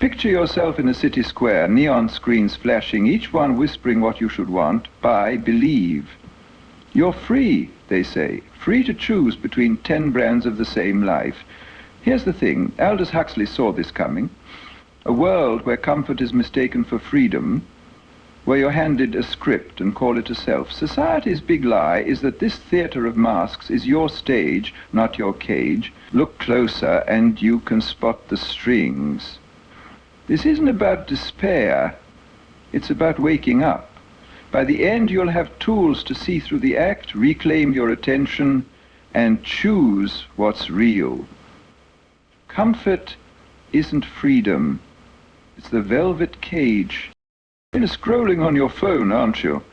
Picture yourself in a city square, neon screens flashing, each one whispering what you should want, buy, believe. You're free, they say, free to choose between 10 brands of the same life. Here's the thing, Aldous Huxley saw this coming. A world where comfort is mistaken for freedom, where you're handed a script and call it a self. Society's big lie is that this theater of masks is your stage, not your cage. Look closer and you can spot the strings. This isn't about despair, it's about waking up. By the end you'll have tools to see through the act, reclaim your attention, and choose what's real. Comfort isn't freedom, it's the velvet cage. You're scrolling on your phone, aren't you?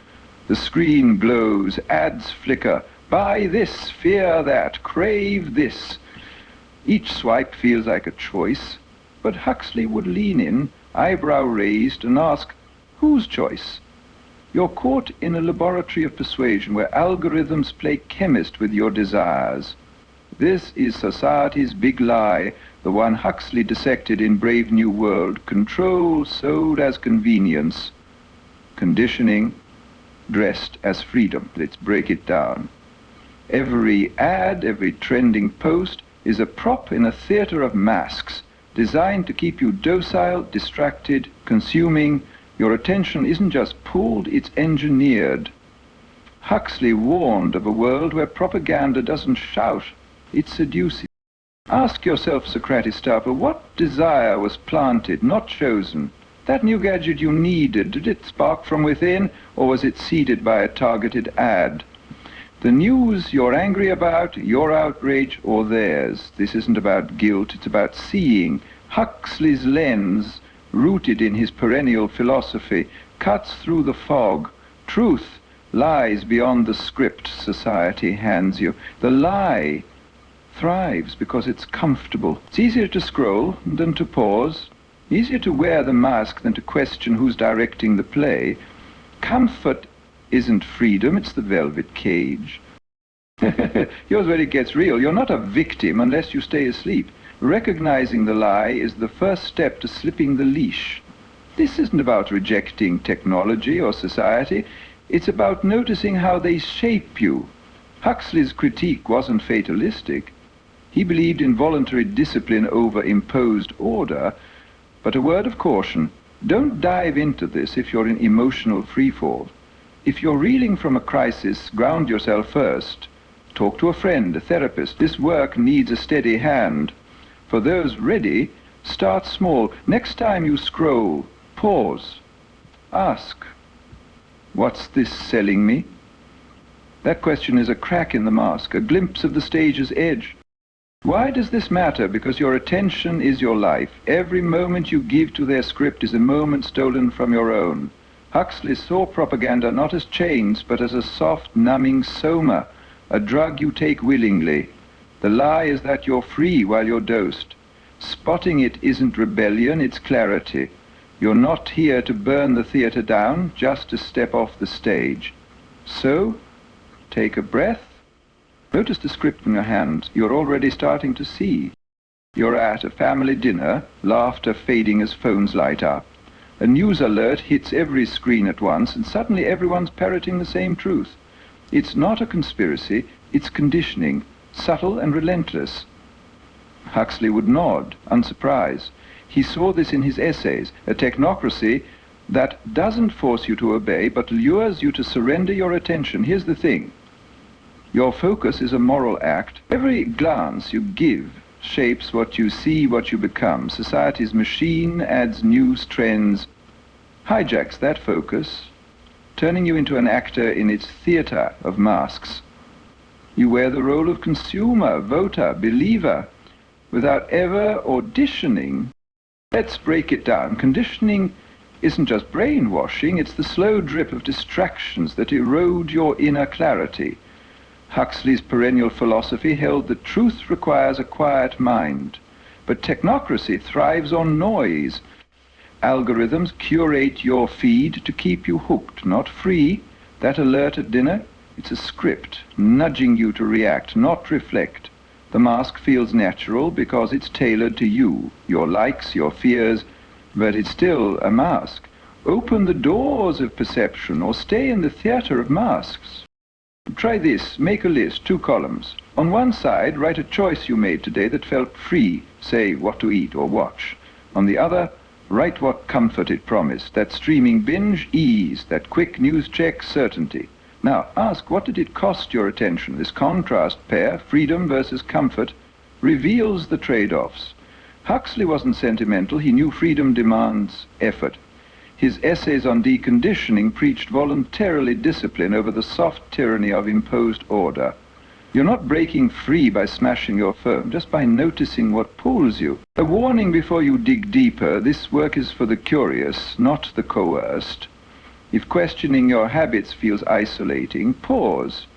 The screen glows, ads flicker, buy this, fear that, crave this. Each swipe feels like a choice. But Huxley would lean in, eyebrow raised, and ask, whose choice? You're caught in a laboratory of persuasion where algorithms play chemist with your desires. This is society's big lie, the one Huxley dissected in Brave New World. Control sold as convenience, conditioning dressed as freedom. Let's break it down. Every ad, every trending post is a prop in a theater of masks, designed to keep you docile, distracted, consuming. Your attention isn't just pulled, it's engineered. Huxley warned of a world where propaganda doesn't shout, it seduces. Ask yourself, Socrates staffer, what desire was planted, not chosen? That new gadget you needed, did it spark from within, or was it seeded by a targeted ad? The news you're angry about, your outrage, or theirs. This isn't about guilt, it's about seeing. Huxley's lens, rooted in his perennial philosophy, cuts through the fog. Truth lies beyond the script society hands you. The lie thrives because it's comfortable. It's easier to scroll than to pause, easier to wear the mask than to question who's directing the play. Comfort isn't freedom, it's the velvet cage. Here's where it gets real. You're not a victim unless you stay asleep. Recognizing the lie is the first step to slipping the leash. This isn't about rejecting technology or society. It's about noticing how they shape you. Huxley's critique wasn't fatalistic. He believed in voluntary discipline over imposed order. But a word of caution, don't dive into this if you're in emotional freefall. If you're reeling from a crisis, ground yourself first. Talk to a friend, a therapist. This work needs a steady hand. For those ready, start small. Next time you scroll, pause. Ask, what's this selling me? That question is a crack in the mask, a glimpse of the stage's edge. Why does this matter? Because your attention is your life. Every moment you give to their script is a moment stolen from your own. Huxley saw propaganda not as chains, but as a soft, numbing soma, a drug you take willingly. The lie is that you're free while you're dosed. Spotting it isn't rebellion, it's clarity. You're not here to burn the theater down, just to step off the stage. So, take a breath. Notice the script in your hands. You're already starting to see. You're at a family dinner, laughter fading as phones light up. A news alert hits every screen at once, and suddenly everyone's parroting the same truth. It's not a conspiracy, it's conditioning, subtle and relentless. Huxley would nod, unsurprised. He saw this in his essays, a technocracy that doesn't force you to obey, but lures you to surrender your attention. Here's the thing. Your focus is a moral act. Every glance you give shapes what you see, what you become. Society's machine adds news, trends, hijacks that focus, turning you into an actor in its theater of masks. You wear the role of consumer, voter, believer, without ever auditioning. Let's break it down. Conditioning isn't just brainwashing, it's the slow drip of distractions that erode your inner clarity. Huxley's perennial philosophy held that truth requires a quiet mind, but technocracy thrives on noise. Algorithms curate your feed to keep you hooked, not free. That alert at dinner, it's a script, nudging you to react, not reflect. The mask feels natural because it's tailored to you, your likes, your fears, But it's still a mask. Open the doors of perception or stay in the theater of masks. Try this. Make a list, 2 columns. On one side, write a choice you made today that felt free, say what to eat or watch. On the other, write what comfort it promised, that streaming binge, ease, that quick news check, certainty. Now, ask, what did it cost your attention? This contrast pair, freedom versus comfort, reveals the trade-offs. Huxley wasn't sentimental. He knew freedom demands effort. His essays on deconditioning preached voluntarily discipline over the soft tyranny of imposed order. You're not breaking free by smashing your phone, just by noticing what pulls you. A warning before you dig deeper: this work is for the curious, not the coerced. If questioning your habits feels isolating, pause.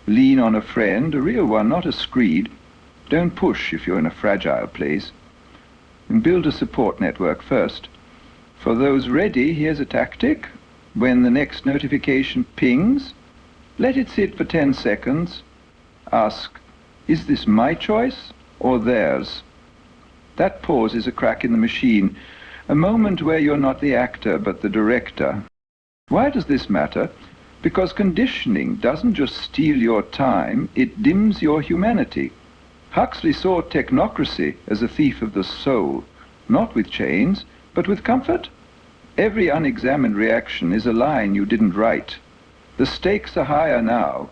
Lean on a friend, a real one, not a screed. Don't push if you're in a fragile place. And build a support network first. For those ready, here's a tactic. When the next notification pings, let it sit for 10 seconds. Ask, is this my choice or theirs? That pause is a crack in the machine, a moment where you're not the actor but the director. Why does this matter? Because conditioning doesn't just steal your time, it dims your humanity. Huxley saw technocracy as a thief of the soul, not with chains, but with comfort. Every unexamined reaction is a line you didn't write. The stakes are higher now.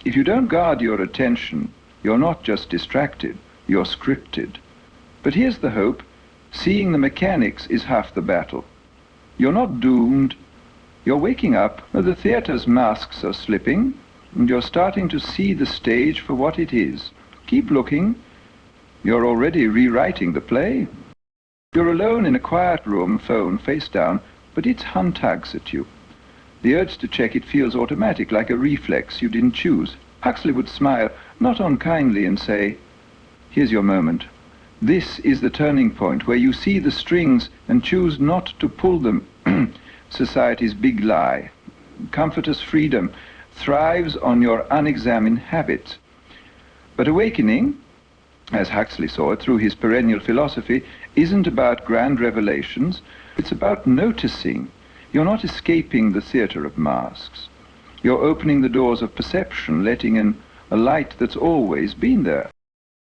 If you don't guard your attention, you're not just distracted, you're scripted. But here's the hope: seeing the mechanics is half the battle. You're not doomed. You're waking up, the theater's masks are slipping, and you're starting to see the stage for what it is. Keep looking. You're already rewriting the play. You're alone in a quiet room, phone face down, but its hunt tugs at you. The urge to check it feels automatic, like a reflex you didn't choose. Huxley would smile, not unkindly, and say, here's your moment. This is the turning point where you see the strings and choose not to pull them. Society's big lie. Comforter's freedom thrives on your unexamined habits. But awakening, as Huxley saw it through his perennial philosophy, isn't about grand revelations. It's about noticing. You're not escaping the theater of masks. You're opening the doors of perception, letting in a light that's always been there.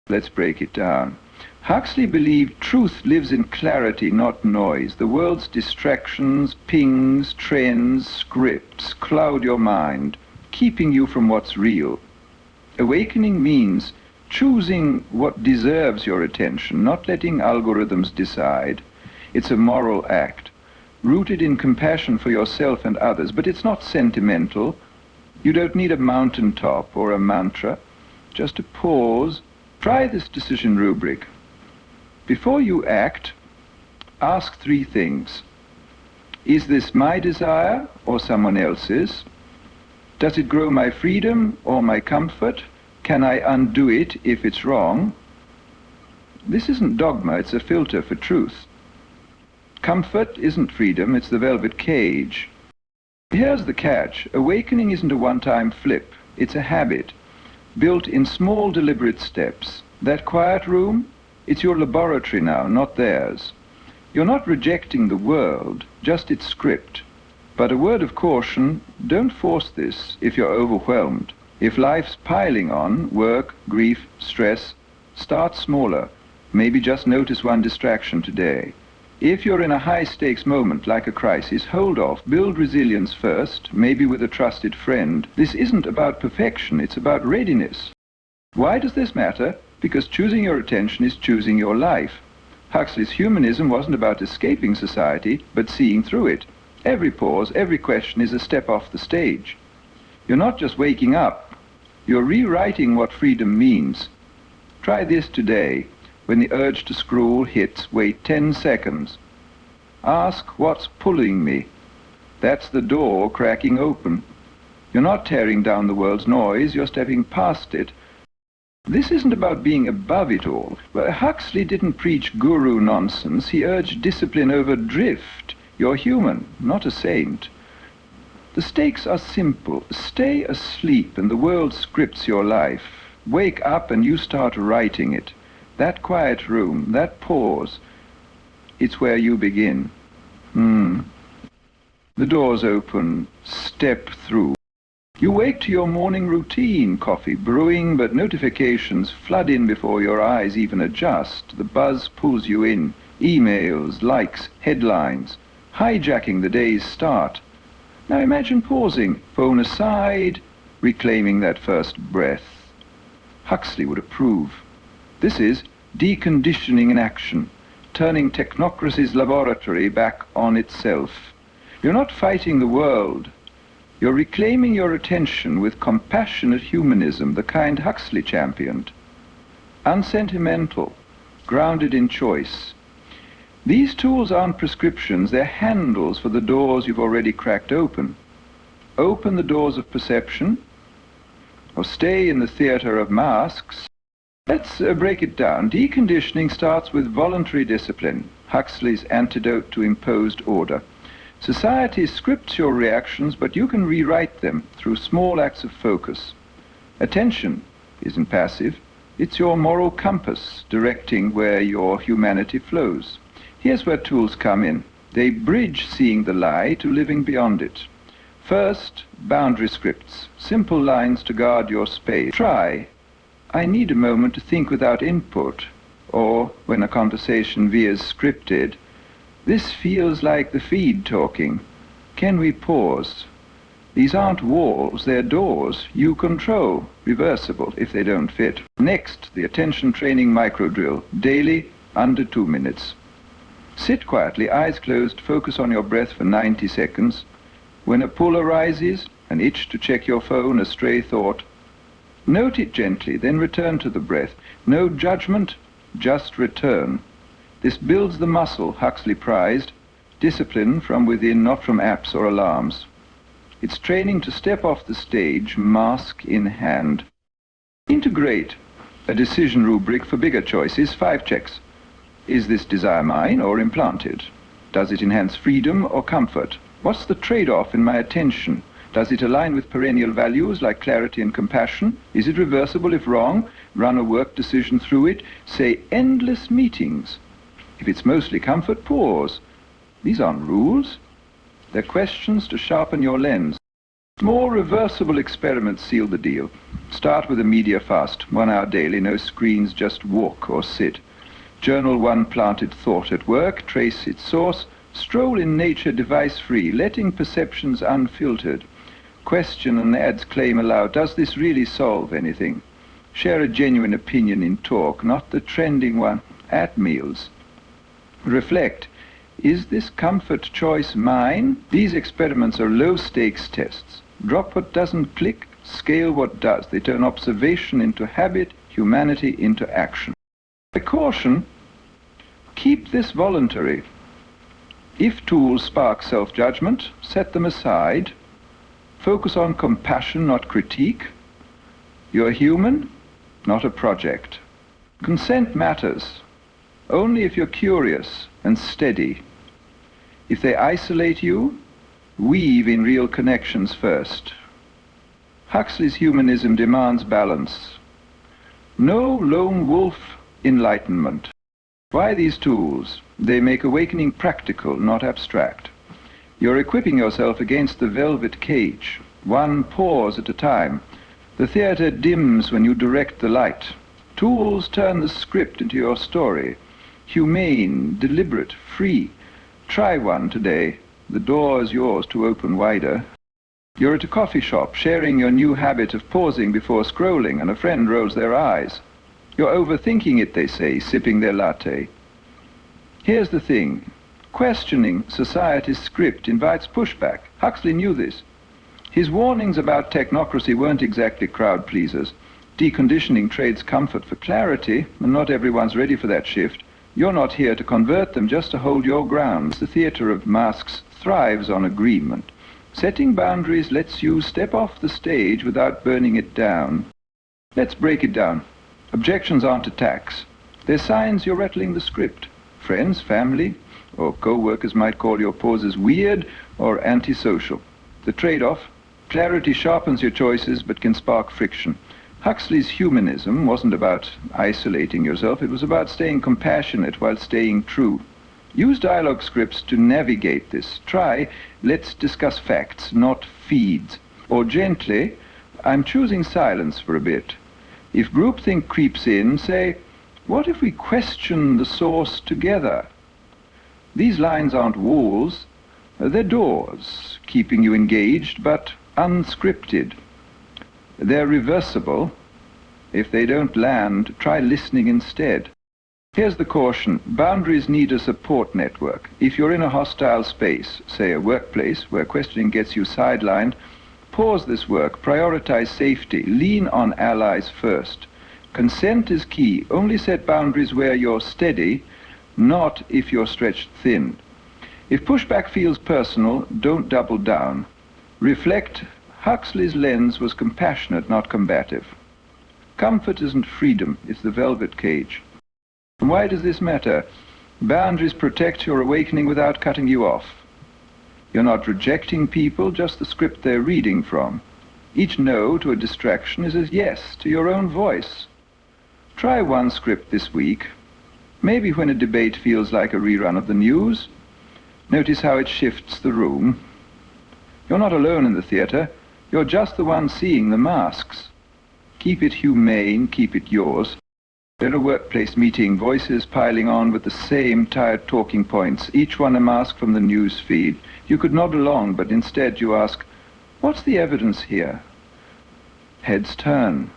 Let's break it down. Huxley believed truth lives in clarity, not noise. The world's distractions, pings, trends, scripts cloud your mind, keeping you from what's real. Awakening means choosing what deserves your attention, not letting algorithms decide. It's a moral act, rooted in compassion for yourself and others, but it's not sentimental. You don't need a mountaintop or a mantra, just a pause. Try this decision rubric. Before you act, ask 3 things. Is this my desire or someone else's? Does it grow my freedom or my comfort? Can I undo it if it's wrong? This isn't dogma, it's a filter for truth. Comfort isn't freedom, it's the velvet cage. Here's the catch. Awakening isn't a one-time flip. It's a habit, built in small, deliberate steps. That quiet room, it's your laboratory now, not theirs. You're not rejecting the world, just its script. But a word of caution, don't force this if you're overwhelmed. If life's piling on, work, grief, stress, start smaller. Maybe just notice one distraction today. If you're in a high-stakes moment like a crisis, hold off, build resilience first, maybe with a trusted friend. This isn't about perfection, it's about readiness. Why does this matter? Because choosing your attention is choosing your life. Huxley's humanism wasn't about escaping society, but seeing through it. Every pause, every question is a step off the stage. You're not just waking up, you're rewriting what freedom means. Try this today. When the urge to scroll hits, wait 10 seconds. Ask, what's pulling me? That's the door cracking open. You're not tearing down the world's noise, you're stepping past it. This isn't about being above it all. Well, Huxley didn't preach guru nonsense. He urged discipline over drift. You're human, not a saint. The stakes are simple. Stay asleep and the world scripts your life. Wake up and you start writing it. That quiet room, that pause, It's where you begin. The doors open. Step through. You wake to your morning routine, coffee brewing, but notifications flood in before your eyes even adjust. The buzz pulls you in. Emails, likes, headlines, hijacking the day's start. Now imagine pausing, phone aside, reclaiming that first breath. Huxley would approve. This is deconditioning in action, turning technocracy's laboratory back on itself. You're not fighting the world. You're reclaiming your attention with compassionate humanism, the kind Huxley championed. Unsentimental, grounded in choice. These tools aren't prescriptions, they're handles for the doors you've already cracked open. Open the doors of perception, or stay in the theater of masks. Let's break it down. Deconditioning starts with voluntary discipline, Huxley's antidote to imposed order. Society scripts your reactions, but you can rewrite them through small acts of focus. Attention isn't passive. It's your moral compass directing where your humanity flows. Here's where tools come in. They bridge seeing the lie to living beyond it. First, boundary scripts, simple lines to guard your space. Try, I need a moment to think without input, or when a conversation veers scripted, this feels like the feed talking. Can we pause? These aren't walls, they're doors. You control, reversible if they don't fit. Next, the attention training micro drill, daily, under 2 minutes. Sit quietly, eyes closed, focus on your breath for 90 seconds. When a pull arises, an itch to check your phone, a stray thought, note it gently, then return to the breath. No judgment, just return. This builds the muscle Huxley prized, discipline from within, not from apps or alarms. It's training to step off the stage, mask in hand. Integrate a decision rubric for bigger choices, 5 checks. Is this desire mine or implanted? Does it enhance freedom or comfort? What's the trade-off in my attention? Does it align with perennial values like clarity and compassion? Is it reversible if wrong? Run a work decision through it. Say endless meetings. If it's mostly comfort, pause. These aren't rules. They're questions to sharpen your lens. More reversible experiments seal the deal. Start with a media fast, 1 hour daily, no screens, just walk or sit. Journal one planted thought at work, trace its source, stroll in nature device-free, letting perceptions unfiltered. Question an ad's claim aloud, does this really solve anything? Share a genuine opinion in talk, not the trending one at meals. Reflect, is this comfort choice mine? These experiments are low-stakes tests. Drop what doesn't click, scale what does. They turn observation into habit, humanity into action. Caution, keep this voluntary. If tools spark self-judgment, set them aside. Focus on compassion, not critique. You're human, not a project. Consent matters, only if you're curious and steady. If they isolate you, weave in real connections first. Huxley's humanism demands balance. No lone wolf enlightenment. Why these tools? They make awakening practical, not abstract. You're equipping yourself against the velvet cage, one pause at a time. The theater dims when you direct the light. Tools turn the script into your story. Humane, deliberate, free. Try one today. The door is yours to open wider. You're at a coffee shop, sharing your new habit of pausing before scrolling, and a friend rolls their eyes. You're overthinking it, they say, sipping their latte. Here's the thing. Questioning society's script invites pushback. Huxley knew this. His warnings about technocracy weren't exactly crowd pleasers. Deconditioning trades comfort for clarity, and not everyone's ready for that shift. You're not here to convert them, just to hold your ground. The theater of masks thrives on agreement. Setting boundaries lets you step off the stage without burning it down. Let's break it down. Objections aren't attacks. They're signs you're rattling the script. Friends, family, or co-workers might call your pauses weird or antisocial. The trade-off, clarity sharpens your choices but can spark friction. Huxley's humanism wasn't about isolating yourself, it was about staying compassionate while staying true. Use dialogue scripts to navigate this. Try, let's discuss facts, not feeds. Or gently, I'm choosing silence for a bit. If groupthink creeps in, say, what if we question the source together? These lines aren't walls, they're doors, keeping you engaged but unscripted. They're reversible. If they don't land, try listening instead. Here's the caution. Boundaries need a support network. If you're in a hostile space, say a workplace, where questioning gets you sidelined, pause this work, prioritize safety, lean on allies first. Consent is key. Only set boundaries where you're steady, not if you're stretched thin. If pushback feels personal, don't double down. Reflect. Huxley's lens was compassionate, not combative. Comfort isn't freedom, it's the velvet cage. And why does this matter? Boundaries protect your awakening without cutting you off. You're not rejecting people, just the script they're reading from. Each no to a distraction is a yes to your own voice. Try one script this week. Maybe when a debate feels like a rerun of the news. Notice how it shifts the room. You're not alone in the theater. You're just the one seeing the masks. Keep it humane, keep it yours. In a workplace meeting, voices piling on with the same tired talking points, each one a mask from the news feed. You could nod along, but instead you ask, what's the evidence here? Heads turn.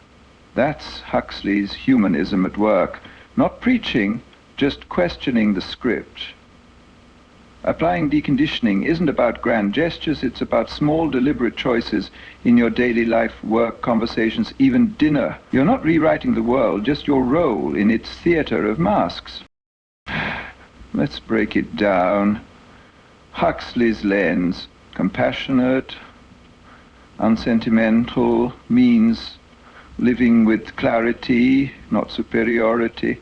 That's Huxley's humanism at work. Not preaching, just questioning the script. Applying deconditioning isn't about grand gestures, it's about small, deliberate choices in your daily life, work, conversations, even dinner. You're not rewriting the world, just your role in its theater of masks. Let's break it down. Huxley's lens, compassionate, unsentimental, means living with clarity, not superiority.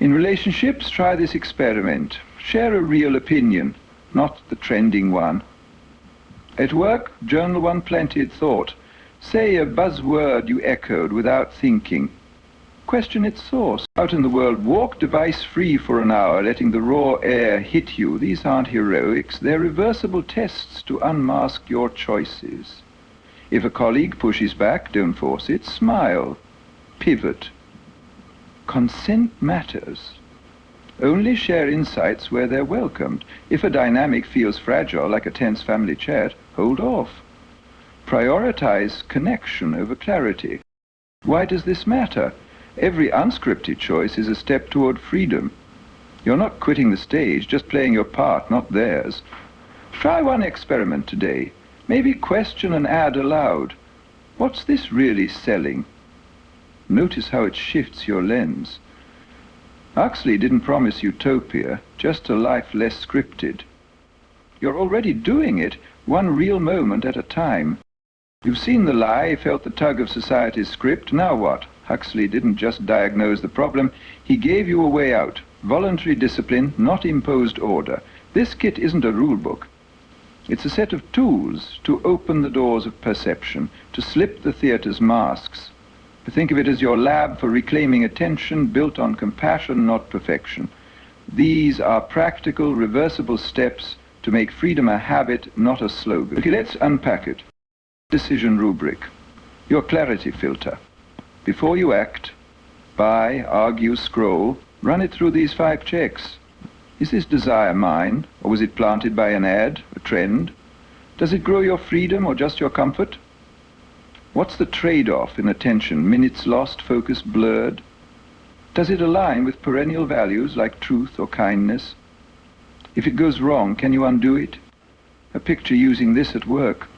In relationships, try this experiment. Share a real opinion, not the trending one. At work, journal one planted thought. Say a buzzword you echoed without thinking. Question its source. Out in the world, walk device-free for an hour, letting the raw air hit you. These aren't heroics, they're reversible tests to unmask your choices. If a colleague pushes back, don't force it, smile. Pivot. Consent matters. Only share insights where they're welcomed. If a dynamic feels fragile, like a tense family chat, hold off. Prioritize connection over clarity. Why does this matter? Every unscripted choice is a step toward freedom. You're not quitting the stage, just playing your part, not theirs. Try one experiment today. Maybe question an ad aloud. What's this really selling? Notice how it shifts your lens. Huxley didn't promise utopia, just a life less scripted. You're already doing it, one real moment at a time. You've seen the lie, felt the tug of society's script, now what? Huxley didn't just diagnose the problem, he gave you a way out. Voluntary discipline, not imposed order. This kit isn't a rule book. It's a set of tools to open the doors of perception, to slip the theater's masks. Think of it as your lab for reclaiming attention built on compassion, not perfection. These are practical, reversible steps to make freedom a habit, not a slogan. Okay, let's unpack it. Decision rubric. Your clarity filter. Before you act, buy, argue, scroll, run it through these 5 checks. Is this desire mine, or was it planted by an ad, a trend? Does it grow your freedom or just your comfort? What's the trade-off in attention? Minutes lost, focus blurred? Does it align with perennial values like truth or kindness? If it goes wrong, can you undo it? A picture using this at work.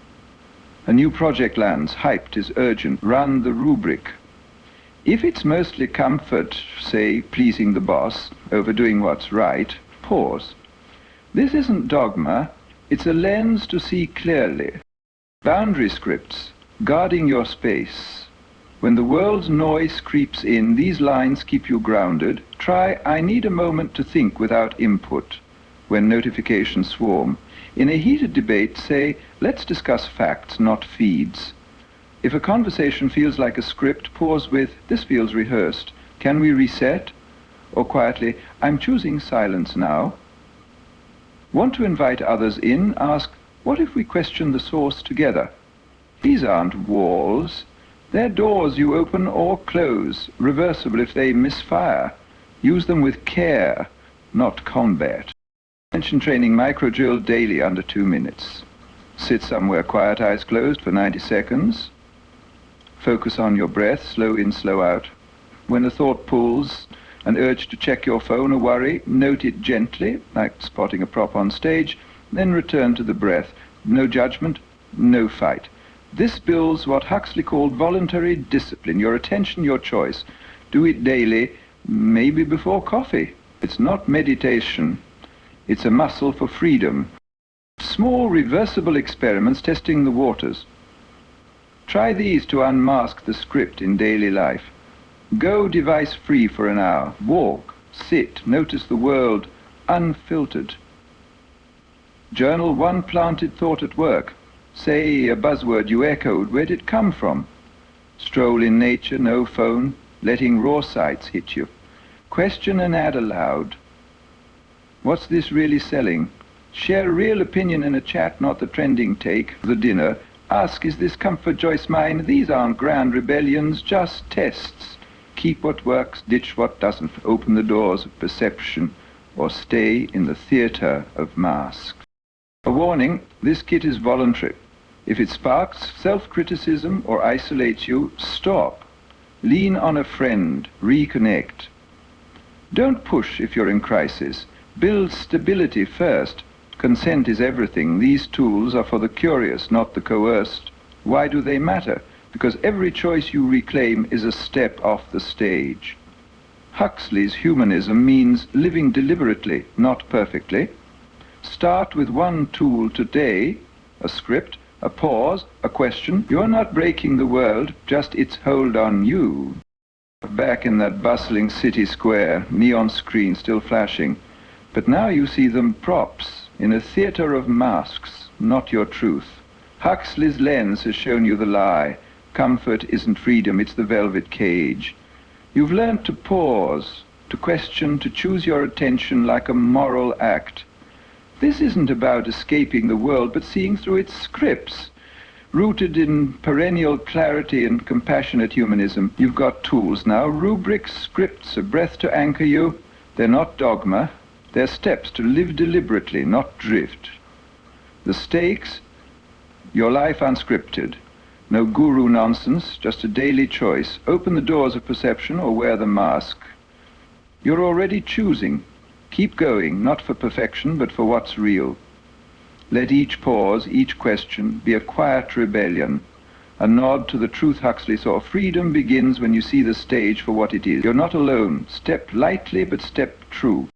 A new project lands, hyped, is urgent. Run the rubric. If it's mostly comfort, say pleasing the boss, overdoing what's right, pause. This isn't dogma, it's a lens to see clearly. Boundary scripts. Guarding your space. When the world's noise creeps in, these lines keep you grounded. Try, I need a moment to think without input. When notifications swarm. In a heated debate, say, let's discuss facts, not feeds. If a conversation feels like a script, pause with, this feels rehearsed. Can we reset? Or quietly, I'm choosing silence now. Want to invite others in? Ask, what if we question the source together? These aren't walls. They're doors you open or close, reversible if they misfire. Use them with care, not combat. Attention training microdrill daily under 2 minutes. Sit somewhere quiet, eyes closed for 90 seconds. Focus on your breath, slow in, slow out. When a thought pulls, an urge to check your phone or worry, note it gently, like spotting a prop on stage, then return to the breath. No judgment, no fight. This builds what Huxley called voluntary discipline, your attention, your choice. Do it daily, maybe before coffee. It's not meditation, it's a muscle for freedom. Small reversible experiments testing the waters. Try these to unmask the script in daily life. Go device-free for an hour. Walk, sit, notice the world unfiltered. Journal one planted thought at work. Say a buzzword you echoed. Where did it come from? Stroll in nature, no phone, letting raw sights hit you. Question and add aloud. What's this really selling? Share real opinion in a chat, not the trending take, the dinner. Ask, is this comfort choice mine? These aren't grand rebellions, just tests. Keep what works, ditch what doesn't. Open the doors of perception, or stay in the theater of masks. A warning, this kit is voluntary. If it sparks self-criticism or isolates you, stop. Lean on a friend, reconnect. Don't push if you're in crisis. Build stability first. Consent is everything. These tools are for the curious, not the coerced. Why do they matter? Because every choice you reclaim is a step off the stage. Huxley's humanism means living deliberately, not perfectly. Start with one tool today, a script, a pause, a question. You're not breaking the world, just its hold on you. Back in that bustling city square, neon screen still flashing. But now you see them props in a theater of masks, not your truth. Huxley's lens has shown you the lie. Comfort isn't freedom, it's the velvet cage. You've learned to pause, to question, to choose your attention like a moral act. This isn't about escaping the world, but seeing through its scripts. Rooted in perennial clarity and compassionate humanism, you've got tools now, rubrics, scripts, a breath to anchor you. They're not dogma, they're steps to live deliberately, not drift. The stakes, your life unscripted. No guru nonsense, just a daily choice. Open the doors of perception or wear the mask. You're already choosing. Keep going, not for perfection, but for what's real. Let each pause, each question, be a quiet rebellion, a nod to the truth Huxley saw. Freedom begins when you see the stage for what it is. You're not alone. Step lightly, but step true.